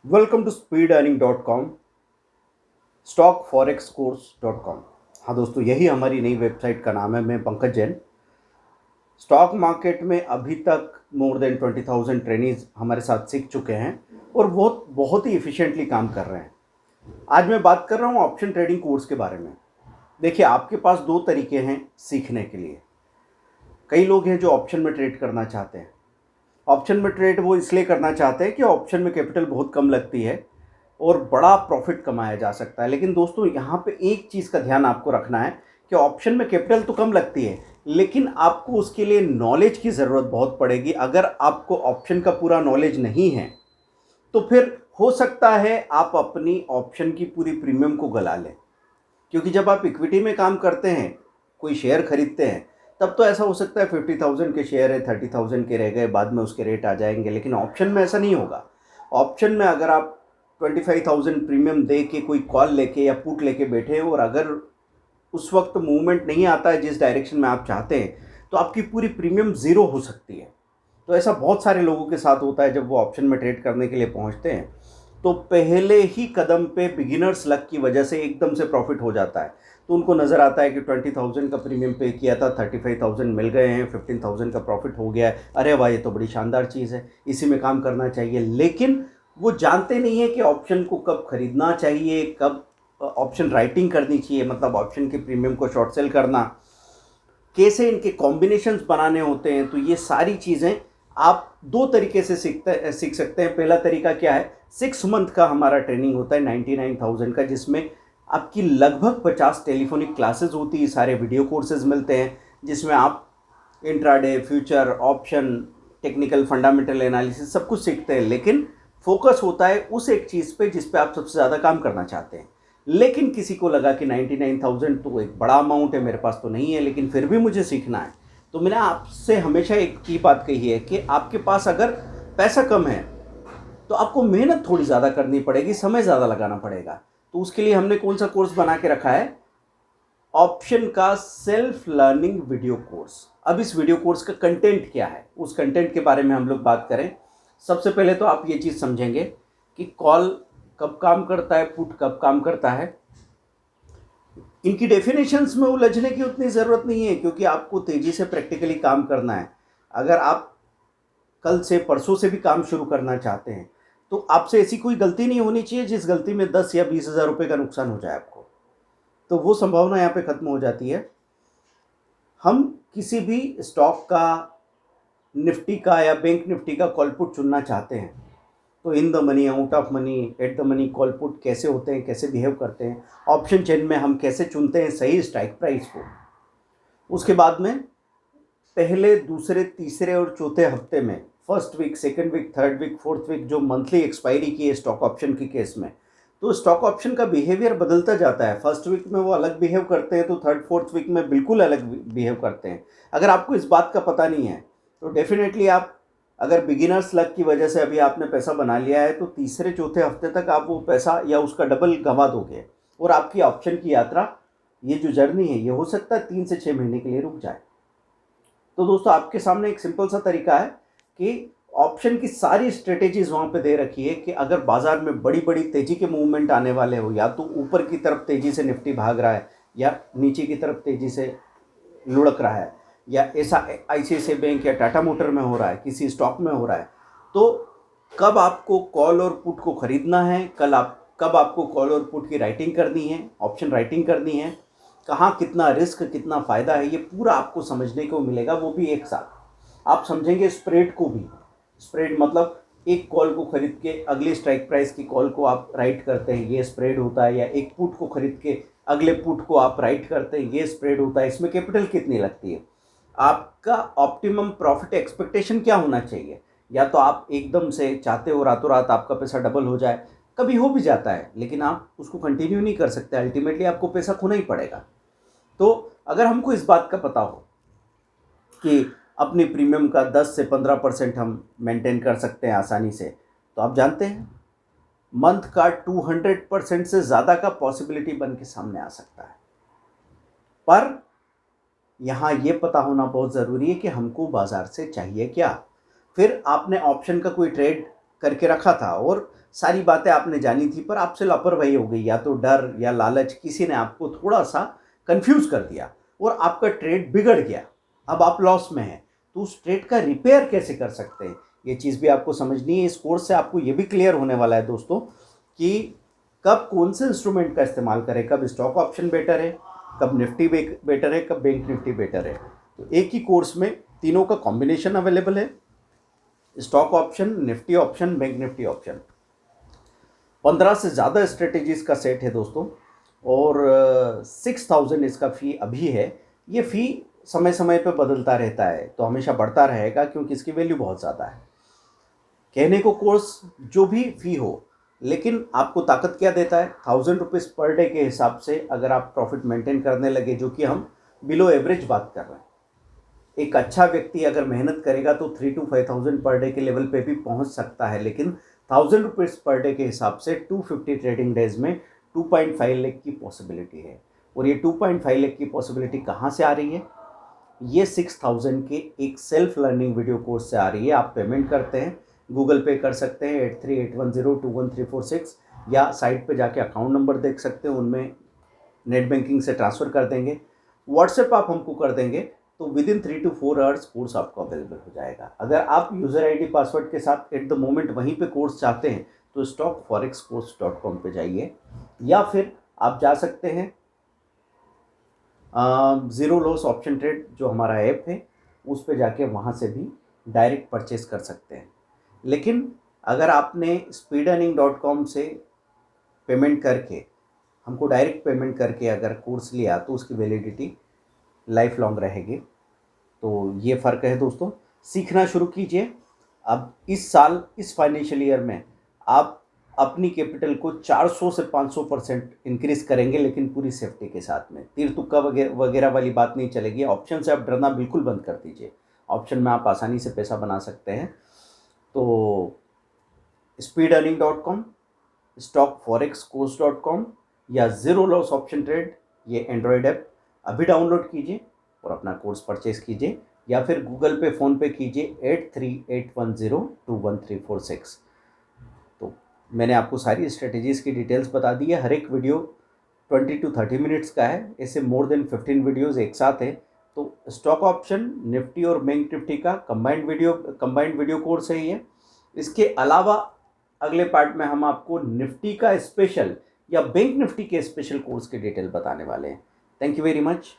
Welcome to speedearning.com, stockforexcourse.com। हाँ दोस्तों, यही हमारी नई वेबसाइट का नाम है। मैं पंकज जैन। स्टॉक मार्केट में अभी तक मोर देन 20,000 ट्रेनीज हमारे साथ सीख चुके हैं और बहुत बहुत ही इफ़िशिएंटली काम कर रहे हैं। आज मैं बात कर रहा हूँ ऑप्शन ट्रेडिंग कोर्स के बारे में। देखिए, आपके पास दो तरीके हैं सीखने के लिए। कई लोग हैं जो ऑप्शन में ट्रेड करना चाहते हैं। ऑप्शन में ट्रेड वो इसलिए करना चाहते हैं कि ऑप्शन में कैपिटल बहुत कम लगती है और बड़ा प्रॉफिट कमाया जा सकता है। लेकिन दोस्तों, यहाँ पे एक चीज़ का ध्यान आपको रखना है कि ऑप्शन में कैपिटल तो कम लगती है, लेकिन आपको उसके लिए नॉलेज की ज़रूरत बहुत पड़ेगी। अगर आपको ऑप्शन का पूरा नॉलेज नहीं है तो फिर हो सकता है आप अपनी ऑप्शन की पूरी प्रीमियम को गला लें। क्योंकि जब आप इक्विटी में काम करते हैं, कोई शेयर खरीदते हैं, तब तो ऐसा हो सकता है 50,000 के शेयर है, 30,000 के रह गए, बाद में उसके रेट आ जाएंगे। लेकिन ऑप्शन में ऐसा नहीं होगा। ऑप्शन में अगर आप 25,000 प्रीमियम दे के कोई कॉल लेके या पुट लेके बैठे हो और अगर उस वक्त मूवमेंट नहीं आता है जिस डायरेक्शन में आप चाहते हैं, तो आपकी पूरी प्रीमियम ज़ीरो हो सकती है। तो ऐसा बहुत सारे लोगों के साथ होता है। जब वो ऑप्शन में ट्रेड करने के लिए पहुंचते हैं तो पहले ही कदम पे बिगिनर्स लक की वजह से एकदम से प्रॉफिट हो जाता है। तो उनको नज़र आता है कि 20,000 का प्रीमियम पे किया था, 35,000 मिल गए हैं, 15,000 का प्रॉफिट हो गया है। अरे वाह, ये तो बड़ी शानदार चीज़ है, इसी में काम करना चाहिए। लेकिन वो जानते नहीं है कि ऑप्शन को कब खरीदना चाहिए, कब ऑप्शन राइटिंग करनी चाहिए, मतलब ऑप्शन के प्रीमियम को शॉर्ट सेल करना, कैसे इनके कॉम्बिनेशंस बनाने होते हैं। तो ये सारी चीज़ें आप दो तरीके से सीख सकते हैं। पहला तरीका क्या है, 6 मंथ का हमारा ट्रेनिंग होता है 99,000 का, जिसमें आपकी लगभग 50 टेलीफोनिक क्लासेस होती है, सारे वीडियो कोर्सेज मिलते हैं, जिसमें आप intraday, future, option, technical fundamental analysis सब कुछ सीखते हैं। लेकिन फोकस होता है उस एक चीज़ पे जिस पे आप सबसे ज़्यादा काम करना चाहते हैं। लेकिन किसी को लगा कि 99,000 तो एक बड़ा अमाउंट है, मेरे पास तो नहीं है, लेकिन फिर भी मुझे सीखना है। तो मैंने आपसे हमेशा एक ही बात कही है कि आपके पास अगर पैसा कम है तो आपको मेहनत थोड़ी ज़्यादा करनी पड़ेगी, समय ज़्यादा लगाना पड़ेगा। तो उसके लिए हमने कौन सा कोर्स बना के रखा है, ऑप्शन का सेल्फ लर्निंग वीडियो कोर्स। अब इस वीडियो कोर्स का कंटेंट क्या है, उस कंटेंट के बारे में हम लोग बात करें। सबसे पहले तो आप ये चीज़ समझेंगे कि कॉल कब काम करता है, पुट कब काम करता है। इनकी डेफिनेशंस में उलझने की उतनी ज़रूरत नहीं है, क्योंकि आपको तेज़ी से प्रैक्टिकली काम करना है। अगर आप कल से परसों से भी काम शुरू करना चाहते हैं तो आपसे ऐसी कोई गलती नहीं होनी चाहिए जिस गलती में 10 या 20,000 रुपये का नुकसान हो जाए आपको। तो वो संभावना यहाँ पे ख़त्म हो जाती है। हम किसी भी स्टॉक का, निफ्टी का या बैंक निफ्टी का कॉल पुट चुनना चाहते हैं तो in the money, out of money, at the money call put कैसे होते हैं, कैसे बिहेव करते हैं, ऑप्शन चेन में हम कैसे चुनते हैं सही स्ट्राइक प्राइस को। उसके बाद में पहले, दूसरे, तीसरे और चौथे हफ्ते में, first week, second week, third week, fourth week, जो मंथली एक्सपायरी की है स्टॉक ऑप्शन की केस में, तो स्टॉक ऑप्शन का बिहेवियर बदलता जाता है। फर्स्ट वीक में वो अलग बिहेव करते हैं तो थर्ड फोर्थ वीक में बिल्कुल अलग बिहेव करते हैं। अगर आपको इस बात का पता नहीं है तो डेफिनेटली आप, अगर बिगिनर्स लक की वजह से अभी आपने पैसा बना लिया है, तो तीसरे चौथे हफ्ते तक आप वो पैसा या उसका डबल गंवा दोगे और आपकी ऑप्शन की यात्रा, ये जो जर्नी है, ये हो सकता है 3 से 6 महीने के लिए रुक जाए। तो दोस्तों, आपके सामने एक सिंपल सा तरीका है कि ऑप्शन की सारी स्ट्रेटेजीज वहाँ पे दे रखी है कि अगर बाजार में बड़ी बड़ी तेजी के मूवमेंट आने वाले हो, या तो ऊपर की तरफ तेजी से निफ्टी भाग रहा है या नीचे की तरफ तेजी से लुढ़क रहा है, या ऐसा आईसीआईसीआई बैंक या टाटा मोटर में हो रहा है, किसी स्टॉक में हो रहा है, तो कब आपको कॉल और पुट को खरीदना है, कब आपको कॉल और पुट की राइटिंग करनी है, ऑप्शन राइटिंग करनी है, कहाँ कितना रिस्क, कितना फ़ायदा है, ये पूरा आपको समझने को मिलेगा। वो भी एक साथ आप समझेंगे स्प्रेड को भी। स्प्रेड मतलब एक कॉल को खरीद के अगले स्ट्राइक प्राइस की कॉल को आप राइट करते हैं, ये स्प्रेड होता है। या एक पुट को खरीद के अगले पुट को आप राइट करते हैं, ये स्प्रेड होता है। इसमें कैपिटल कितनी लगती है, आपका ऑप्टिमम प्रॉफिट एक्सपेक्टेशन क्या होना चाहिए। या तो आप एकदम से चाहते हो रातों रात आपका पैसा डबल हो जाए, कभी हो भी जाता है, लेकिन आप उसको कंटिन्यू नहीं कर सकते, अल्टीमेटली आपको पैसा खोना ही पड़ेगा। तो अगर हमको इस बात का पता हो कि अपनी प्रीमियम का 10 से 15% हम मेंटेन कर सकते हैं आसानी से, तो आप जानते हैं मंथ का 200% से ज़्यादा का पॉसिबिलिटी बन के सामने आ सकता है। पर यहाँ ये पता होना बहुत ज़रूरी है कि हमको बाज़ार से चाहिए क्या। फिर आपने ऑप्शन का कोई ट्रेड करके रखा था और सारी बातें आपने जानी थी पर आपसे लापरवाही हो गई, या तो डर या लालच, किसी ने आपको थोड़ा सा कंफ्यूज कर दिया और आपका ट्रेड बिगड़ गया, अब आप लॉस में हैं। तो उस ट्रेड का रिपेयर कैसे कर सकते हैं, ये चीज़ भी आपको समझनी है। इस कोर्स से आपको ये भी क्लियर होने वाला है दोस्तों कि कब कौन से इंस्ट्रूमेंट का इस्तेमाल करें, कब स्टॉक ऑप्शन बेटर है, कब निफ्टी बेटर है, कब बैंक निफ्टी बेटर है। तो एक ही कोर्स में तीनों का कॉम्बिनेशन अवेलेबल है, stock option, Nifty option, bank Nifty option. 15 से ज़्यादा स्ट्रेटेजीज का सेट है दोस्तों, और 6000 इसका फ़ी अभी है। ये फ़ी समय समय पर बदलता रहता है, तो हमेशा बढ़ता रहेगा क्योंकि इसकी वैल्यू बहुत ज़्यादा है। कहने को कोर्स जो भी फ़ी हो, लेकिन आपको ताकत क्या देता है, 1000 रुपीज़ पर डे के हिसाब से अगर आप प्रॉफिट मेंटेन करने लगे, जो कि हम बिलो एवरेज बात कर रहे हैं। एक अच्छा व्यक्ति अगर मेहनत करेगा तो 3 to 5,000 पर डे के लेवल पे भी पहुंच सकता है, लेकिन 1000 रुपीज़ पर डे के हिसाब से 250 ट्रेडिंग डेज में 2.5 लाख की पॉसिबिलिटी है। और ये 2.5 लाख की पॉसिबिलिटी कहाँ से आ रही है, ये 6000 के एक सेल्फ लर्निंग वीडियो कोर्स से आ रही है। आप पेमेंट करते हैं, गूगल पे कर सकते हैं 8381021346, या साइट पे जाके अकाउंट नंबर देख सकते हैं, उनमें नेट बैंकिंग से ट्रांसफ़र कर देंगे, व्हाट्सएप आप हमको कर देंगे, तो with in 3 to 4 hours course आपको अवेलेबल हो जाएगा। अगर आप यूज़र आईडी पासवर्ड के साथ एट द मोमेंट वहीं पे कोर्स चाहते हैं तो stockforexcourse.com पे जाइए, या फिर आप जा सकते हैं ज़ीरो लॉस ऑप्शन ट्रेड जो हमारा ऐप है उस पे जाके वहाँ से भी डायरेक्ट परचेस कर सकते हैं। लेकिन अगर आपने speedearning.com से पेमेंट करके, हमको डायरेक्ट पेमेंट करके अगर कोर्स लिया तो उसकी वैलिडिटी लाइफ लॉन्ग रहेगी। तो ये फ़र्क है दोस्तों, सीखना शुरू कीजिए। अब इस साल, इस फाइनेंशियल ईयर में आप अपनी कैपिटल को 400 से 500% इंक्रीज़ करेंगे, लेकिन पूरी सेफ्टी के साथ में। तीर तुक्का वगैरह वाली बात नहीं चलेगी। ऑप्शन से आप डरना बिल्कुल बंद कर दीजिए, ऑप्शन में आप आसानी से पैसा बना सकते हैं। तो speedearning.com, stockforexcourse.com या ज़ीरो लॉस ऑप्शन ट्रेड, ये एंड्रॉयड ऐप अभी डाउनलोड कीजिए और अपना कोर्स परचेस कीजिए, या फिर गूगल पे, फ़ोन पे कीजिए 8381021346। तो मैंने आपको सारी स्ट्रेटजीज़ की डिटेल्स बता दी है। हर एक वीडियो 20 to 30 मिनट्स का है, ऐसे मोर देन 15 वीडियोज़ एक साथ है। तो स्टॉक ऑप्शन, निफ्टी और बैंक निफ्टी का कंबाइंड वीडियो कोर्स है ये। इसके अलावा अगले पार्ट में हम आपको निफ्टी का स्पेशल या बैंक निफ्टी के स्पेशल कोर्स के डिटेल बताने वाले हैं। Thank you very much.